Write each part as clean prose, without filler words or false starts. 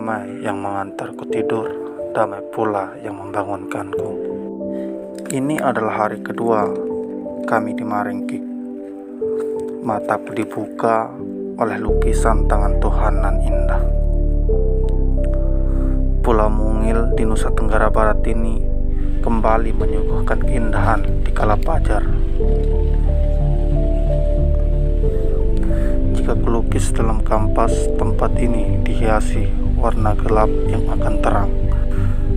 damai yang mengantarku tidur, damai pula yang membangunkanku. Ini adalah hari kedua kami di Maringkik. Mataku dibuka oleh lukisan tangan Tuhan nan indah. Pulau Mungil di Nusa Tenggara Barat ini kembali menyuguhkan keindahan di kala fajar. Jika kulukis dalam kampas, tempat ini dihiasi warna gelap yang akan terang.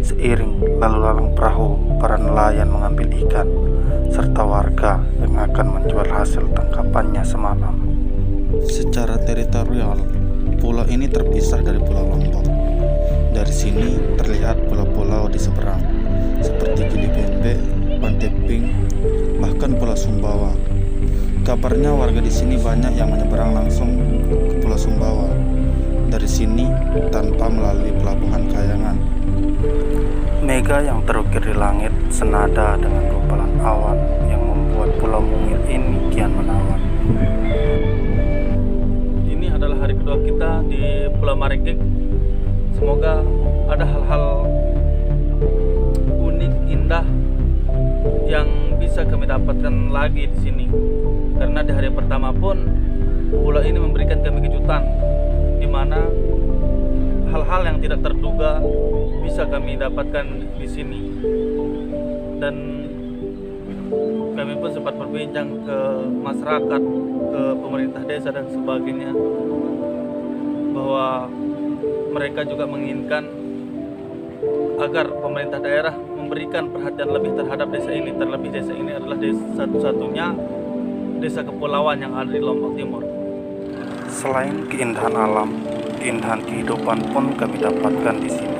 Seiring lalu lalang perahu para nelayan mengambil ikan, serta warga yang akan menjual hasil tangkapannya semalam. Secara teritorial, pulau ini terpisah dari Pulau Lombok. Dari sini terlihat pulau-pulau di seberang, seperti Gili Bembe, Pantai Pink, bahkan Pulau Sumbawa. Kabarnya warga di sini banyak yang menyeberang langsung ke Pulau Sumbawa dari sini tanpa melalui pelabuhan Kayangan. Mega yang terukir di langit senada dengan gumpalan awan yang membuat Pulau Mungil ini kian menawan. Ini adalah hari kedua kita di Pulau Maringkik. Semoga ada hal-hal unik, indah yang bisa kami dapatkan lagi di sini. Karena di hari pertama pun pulau ini memberikan kami kejutan, di mana hal-hal yang tidak terduga bisa kami dapatkan di sini. Dan kami pun sempat berbincang ke masyarakat, ke pemerintah desa dan sebagainya, bahwa mereka juga menginginkan agar pemerintah daerah memberikan perhatian lebih terhadap desa ini. Terlebih desa ini adalah desa satu-satunya desa kepulauan yang ada di Lombok Timur. Selain keindahan alam, keindahan kehidupan pun kami dapatkan di sini.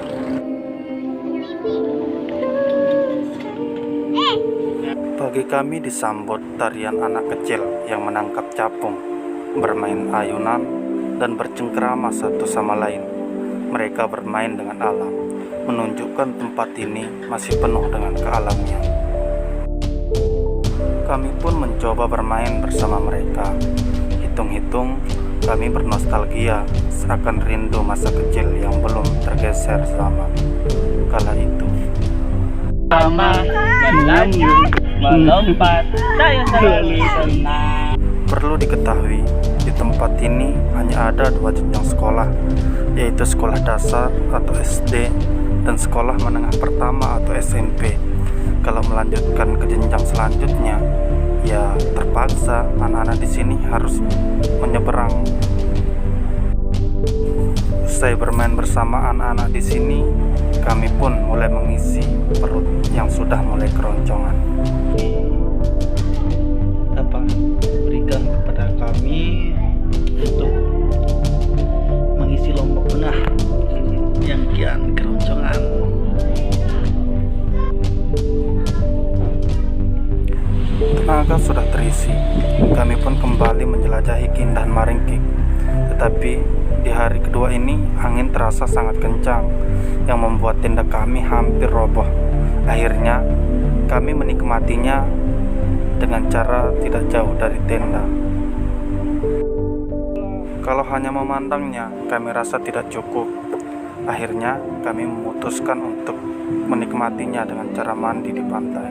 Pagi kami disambut tarian anak kecil yang menangkap capung, bermain ayunan, dan bercengkrama satu sama lain. Mereka bermain dengan alam, menunjukkan tempat ini masih penuh dengan kealamian. Kami pun mencoba bermain bersama mereka. Hitung-hitung kami bernostalgia, seakan rindu masa kecil yang belum tergeser sama kala itu. Sama melanjut, melompat, saya selalu senang. Perlu diketahui, di tempat ini hanya ada 2 jenjang sekolah, yaitu sekolah dasar atau SD dan sekolah menengah pertama atau SMP. Kalau melanjutkan ke jenjang selanjutnya, ya terpaksa anak-anak di sini harus menyeberang. Usai bermain bersama anak-anak di sini, kami pun mulai mengisi perut yang sudah mulai keroncongan. Apa berikan kepada kami untuk mengisi Lombok Tengah yang kian keroncongan. Tenaga sudah terisi, kami pun kembali menjelajahi keindahan Maringkik. Tetapi di hari kedua ini angin terasa sangat kencang yang membuat tenda kami hampir roboh. Akhirnya kami menikmatinya dengan cara tidak jauh dari tenda. Kalau hanya memandangnya, kami rasa tidak cukup. Akhirnya kami memutuskan untuk menikmatinya dengan cara mandi di pantai.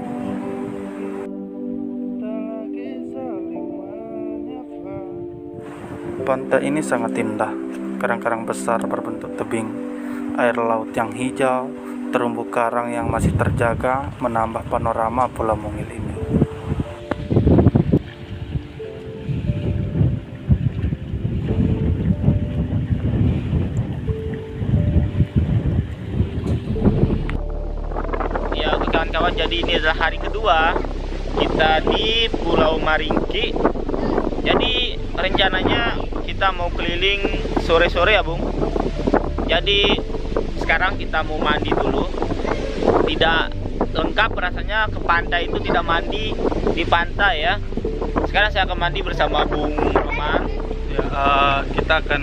Pantai ini sangat indah, karang-karang besar berbentuk tebing, air laut yang hijau, terumbu karang yang masih terjaga menambah panorama Pulau Mungil ini. Ya untuk kawan-kawan, jadi ini adalah hari kedua kita di Pulau Maringkik. Jadi rencananya kita mau keliling sore-sore ya Bung. Jadi sekarang kita mau mandi dulu. Tidak lengkap rasanya ke pantai itu tidak mandi di pantai ya. Sekarang saya akan mandi bersama Bung Roman. Ya, kita akan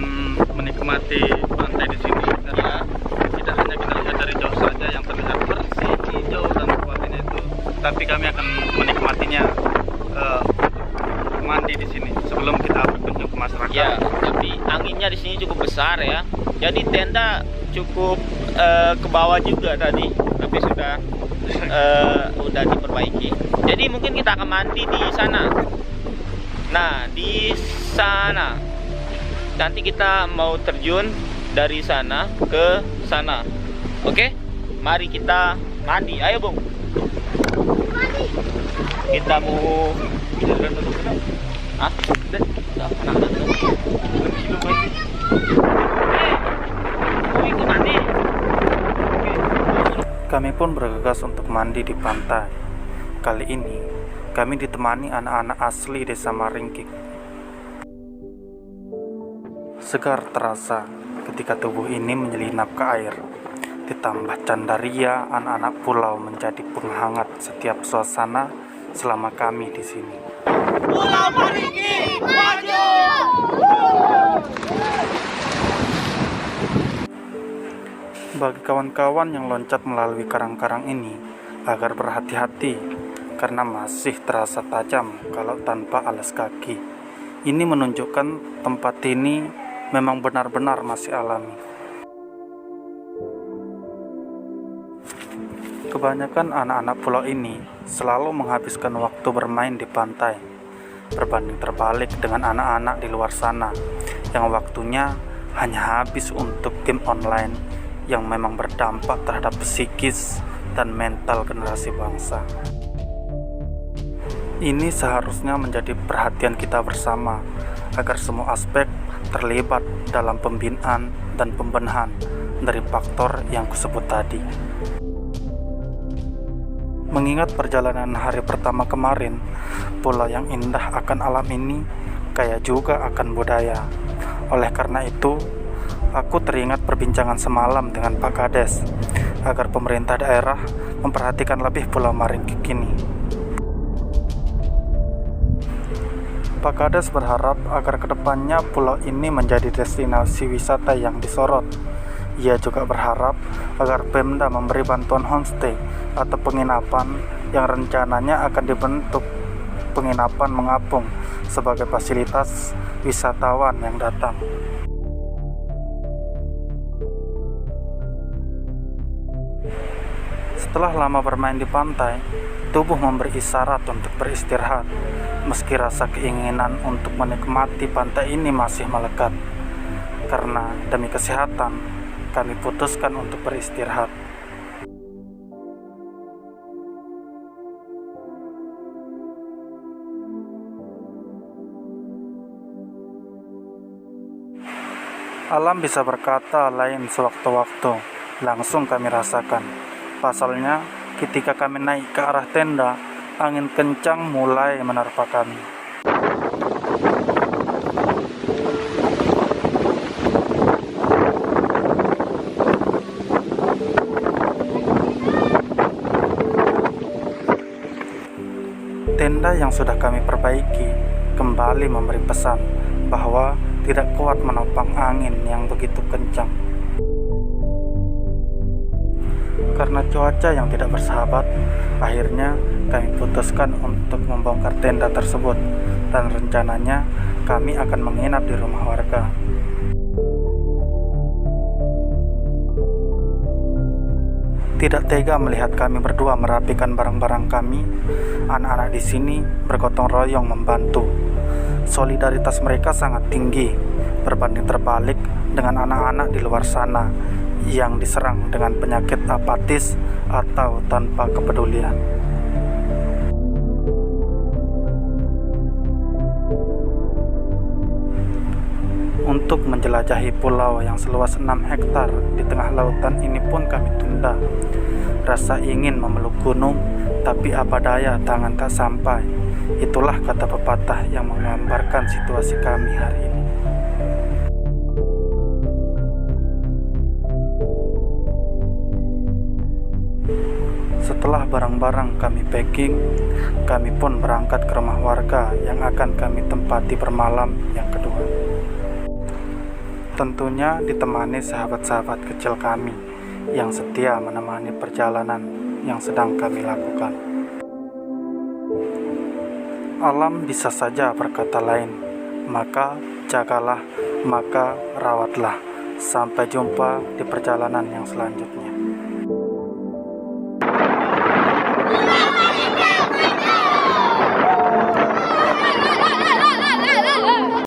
menikmati pantai di sini karena tidak hanya kita lihat dari jauh saja yang terlihat bersih, hijau dan sebagainya itu, tapi kami akan menikmatinya mandi di sini sebelum kita berkunjung untuk masyarakat. Ya, tapi anginnya di sini cukup besar ya. Jadi tenda cukup ke bawah juga tadi, tapi udah diperbaiki. Jadi mungkin kita akan mandi di sana. Nah, di sana nanti kita mau terjun dari sana ke sana. Oke? Mari kita mandi. Ayo, Bung. Kita mau Hah? Kami pun bergegas untuk mandi di pantai. Kali ini kami ditemani anak-anak asli desa Maringkik. Segar terasa ketika tubuh ini menyelinap ke air. Ditambah candaria anak-anak pulau menjadi penghangat setiap suasana selama kami di sini. Pulau Maringkik maju! Bagi kawan-kawan yang loncat melalui karang-karang ini, agar berhati-hati karena masih terasa tajam kalau tanpa alas kaki. Ini menunjukkan tempat ini memang benar-benar masih alami. Kebanyakan anak-anak pulau ini selalu menghabiskan waktu bermain di pantai, berbanding terbalik dengan anak-anak di luar sana yang waktunya hanya habis untuk game online yang memang berdampak terhadap psikis dan mental generasi bangsa. Ini seharusnya menjadi perhatian kita bersama agar semua aspek terlibat dalam pembinaan dan pembenahan dari faktor yang kusebut tadi. Mengingat perjalanan hari pertama kemarin, pulau yang indah akan alam ini kaya juga akan budaya. Oleh karena itu, aku teringat perbincangan semalam dengan Pak Kades agar pemerintah daerah memperhatikan lebih Pulau Maringkik ini. Pak Kades berharap agar kedepannya pulau ini menjadi destinasi wisata yang disorot. Ia juga berharap agar Pemda memberi bantuan homestay atau penginapan yang rencananya akan dibentuk penginapan mengapung sebagai fasilitas wisatawan yang datang. Setelah lama bermain di pantai, tubuh memberi isyarat untuk beristirahat, meski rasa keinginan untuk menikmati pantai ini masih melekat. Karena demi kesehatan, kami putuskan untuk beristirahat. Alam bisa berkata lain sewaktu-waktu, langsung kami rasakan. Pasalnya, ketika kami naik ke arah tenda, angin kencang mulai menerpa kami. Tenda yang sudah kami perbaiki kembali memberi pesan bahwa tidak kuat menopang angin yang begitu kencang. Karena cuaca yang tidak bersahabat, akhirnya kami putuskan untuk membongkar tenda tersebut dan rencananya kami akan menginap di rumah warga. Tidak tega melihat kami berdua merapikan barang-barang kami, anak-anak di sini bergotong royong membantu. Solidaritas mereka sangat tinggi, berbanding terbalik dengan anak-anak di luar sana yang diserang dengan penyakit apatis atau tanpa kepedulian. Untuk menjelajahi pulau yang seluas 6 hektar di tengah lautan ini pun kami tunda. Rasa ingin memeluk gunung, tapi apa daya tangan tak sampai. Itulah kata pepatah yang menggambarkan situasi kami hari ini. Setelah barang-barang kami packing, kami pun berangkat ke rumah warga yang akan kami tempati bermalam yang kedua. Tentunya ditemani sahabat-sahabat kecil kami yang setia menemani perjalanan yang sedang kami lakukan. Alam bisa saja berkata lain, Maka jagalah, maka rawatlah. Sampai jumpa di perjalanan yang selanjutnya.